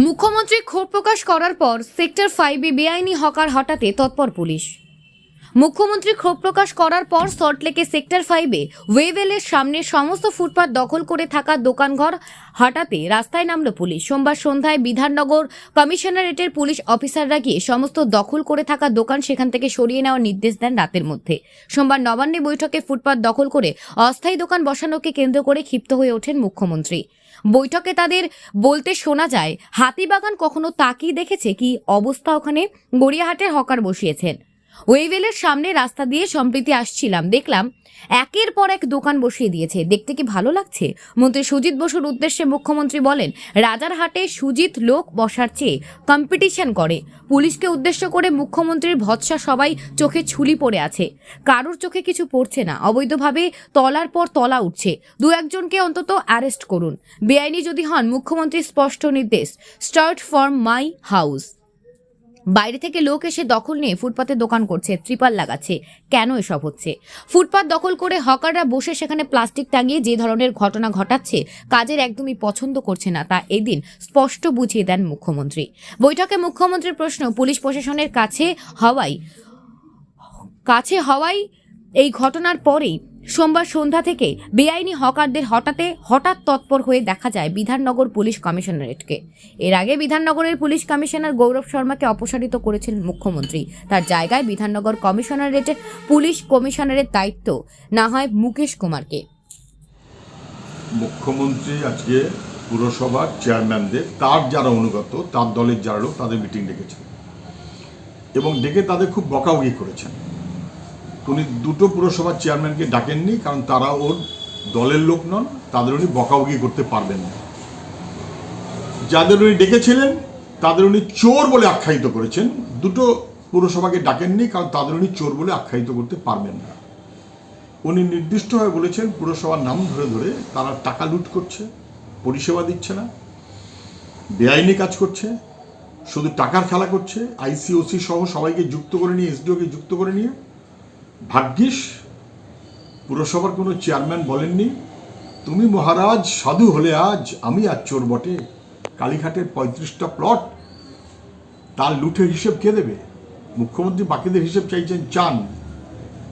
মুখ্যমন্ত্রী ক্ষোভ প্রকাশ করার পর সেক্টর 5-এ বেআইনি হকার হটাতে তৎপর পুলিশ। মুখ্যমন্ত্রী ক্ষোভ প্রকাশ করার পর সল্টলেকে সেক্টর 5-এ ওয়েভেলের সামনে সমস্ত ফুটপাত দখল করে থাকা দোকানঘর হটাতে রাস্তায় নামল পুলিশ। সোমবার সন্ধ্যায় বিধাননগর কমিশনারেটের পুলিশ অফিসাররা গিয়ে সমস্ত দখল করে থাকা দোকান সেখান থেকে সরিয়ে নেওয়ার নির্দেশ দেন রাতের মধ্যে। সোমবার নবান্নে বৈঠকে ফুটপাত দখল করে অস্থায়ী দোকান বসানোকে কেন্দ্র করে ক্ষিপ্ত হয়ে ওঠেন মুখ্যমন্ত্রী। বৈঠকে তাদের বলতে শোনা যায়, হাতিবাগান কখনো তাকিয়ে দেখেছে কি অবস্থা, ওখানে গড়িয়াহাটের হকার বসিয়েছেন। ওয়েভেলের সামনে রাস্তা দিয়ে সম্প্রতি আসছিলাম, দেখলাম একের পর এক দোকান বসিয়ে দিয়েছে। দেখতে কি ভালো লাগছে? মন্ত্রী সুজিত বসুর উদ্দেশ্যে মুখ্যমন্ত্রী বলেন, রাজারহাটে সুজিত লোক বসার চেয়ে কম্পিটিশন করে। পুলিশকে উদ্দেশ্য করে মুখ্যমন্ত্রীর ভৎসা সবাই চোখে ছুলি পড়ে আছে, কারোর চোখে কিছু পড়ছে না। অবৈধভাবে তলার পর তলা উঠছে, দু একজনকে অন্তত অ্যারেস্ট করুন। বেআইনি যদি হন, মুখ্যমন্ত্রীর স্পষ্ট নির্দেশ, স্টার্ট ফ্রম মাই হাউস। বাইরে থেকে লোক এসে দখল নিয়ে ফুটপাতে দোকান করছে, ত্রিপাল লাগাচ্ছে। কেন এসব হচ্ছে? ফুটপাত দখল করে হকাররা বসে সেখানে প্লাস্টিক টাঙিয়ে যে ধরনের ঘটনা ঘটাচ্ছে, কাজের একদমই পছন্দ করছে না, তা এদিন স্পষ্ট বুঝিয়ে দেন মুখ্যমন্ত্রী। বৈঠকে মুখ্যমন্ত্রীর প্রশ্ন, পুলিশ প্রশাসনের কাছে হওয়ায় এই ঘটনার পরেই সোমবার সন্ধ্যা থেকে বেআইনি হকারদের হঠাৎ তৎপর হয়ে দেখা যায় বিধাননগর পুলিশ কমিশনারেটকে। এর আগে বিধাননগরের পুলিশ কমিশনার গৌরব শর্মাকে অপসারিত করেছিলেন মুখ্যমন্ত্রী। তার জায়গায় বিধাননগর কমিশনারেটের পুলিশ কমিশনারের দায়িত্ব না হয় মুকেশ কুমারকে। মুখ্যমন্ত্রী আজকে পুরসভার চেয়ারম্যানদের, তার যারা অনুগত, তার দলের যারা লোক, তাদের মিটিং ডেকেছেন এবং ডেকে তাদের খুব বকাবকি করেছেন। উনি দুটো পুরসভার চেয়ারম্যানকে ডাকেননি, কারণ তারা ওর দলের লোক নন, তাদের উনি বকাবকি করতে পারবেন না। যাদের উনি ডেকেছিলেন তাদের উনি চোর বলে আখ্যায়িত করেছেন। দুটো পুরসভাকে ডাকেননি, কারণ তাদের উনি চোর বলে আখ্যায়িত করতে পারবেন না। উনি নির্দিষ্টভাবে বলেছেন পুরসভার নাম ধরে ধরে তারা টাকা লুট করছে, পরিষেবা দিচ্ছে না, বেআইনি কাজ করছে, শুধু টাকার খেলা করছে। আইসিওসি সহ সবাইকে যুক্ত করে নিয়ে, এসডিওকে যুক্ত করে নিয়ে। ভাগ্যিস পুরসভার কোনো চেয়ারম্যান বলেননি, তুমি মহারাজ সাধু হলে আজ, আমি আজ চোর বটে। কালীঘাটের 35টা প্লট, তার লুটের হিসেব কে দেবে? মুখ্যমন্ত্রী বাকিদের হিসেব চান,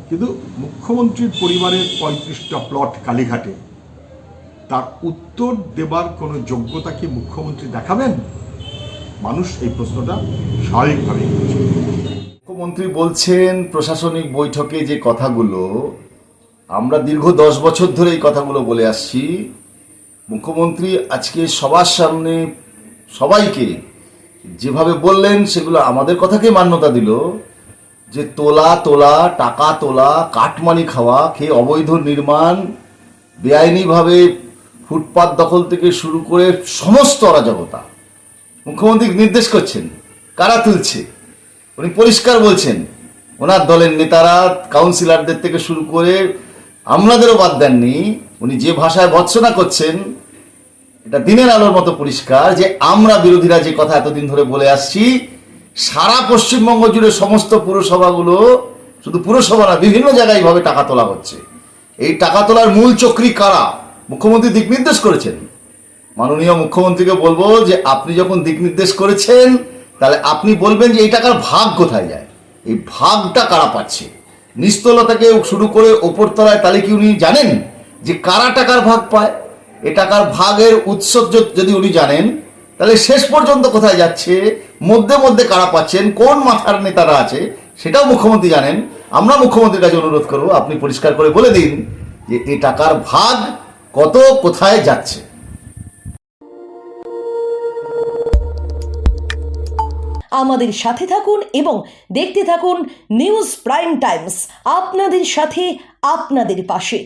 কিন্তু মুখ্যমন্ত্রীর পরিবারের 35টা প্লট কালীঘাটে, তার উত্তর দেবার কোনো যোগ্যতা কি মুখ্যমন্ত্রী দেখাবেন? মানুষ এই প্রশ্নটা স্বাভাবিকভাবেই করছে। মুখ্যমন্ত্রী বলছেন প্রশাসনিক বৈঠকে যে কথাগুলো, আমরা দীর্ঘ 10 বছর ধরে এই কথাগুলো বলে আসছি। মুখ্যমন্ত্রী আজকে সবার সামনে সবাইকে যেভাবে বললেন, সেগুলো আমাদের কথাকে মান্যতা দিল যে তোলা টাকা তোলা, কাটমানি খাওয়া, খেয়ে অবৈধ নির্মাণ, বেআইনিভাবে ফুটপাত দখল থেকে শুরু করে সমস্ত অরাজকতা মুখ্যমন্ত্রী নির্দেশ করছেন। কারা তুলছে? উনি পরিষ্কার বলছেন, ওনার দলের নেতারা, কাউন্সিলরদের থেকে শুরু করে আমলাদেরও বাদ দেননি। উনি যে ভাষায় ভৎসনা করছেন, এটা দিনের আলোর মতো পরিষ্কার যে আমরা বিরোধীরা যে কথা এতদিন ধরে বলে আসছি, সারা পশ্চিমবঙ্গ জুড়ে সমস্ত পুরসভাগুলো, শুধু পুরসভা না, বিভিন্ন জায়গায় এইভাবে টাকা তোলা হচ্ছে। এই টাকা তোলার মূল চক্রী কারা? মুখ্যমন্ত্রী দিক নির্দেশ করেছেন। মাননীয় মুখ্যমন্ত্রীকে বলবো যে আপনি যখন দিক নির্দেশ করেছেন, তাহলে আপনি বলবেন যে এই টাকার ভাগ কোথায় যায়, এই ভাগটা কারা পাচ্ছে। নিচতলা থেকে শুরু করে ওপরতলায়, তাহলে কি উনি জানেন যে কারা টাকার ভাগ পায়? এ টাকার ভাগের উৎস যদি উনি জানেন, তাহলে শেষ পর্যন্ত কোথায় যাচ্ছে, মধ্যে মধ্যে কারা পাচ্ছেন, কোন মাথার নেতারা আছে, সেটাও মুখ্যমন্ত্রী জানেন। আমরা মুখ্যমন্ত্রীর কাছে অনুরোধ করবো, আপনি পরিষ্কার করে বলে দিন যে এই টাকার ভাগ কত, কোথায় যাচ্ছে। আমাদের সাথে থাকুন এবং দেখতে থাকুন নিউজ প্রাইম টাইমস, আপনাদের সাথে, আপনাদের পাশে।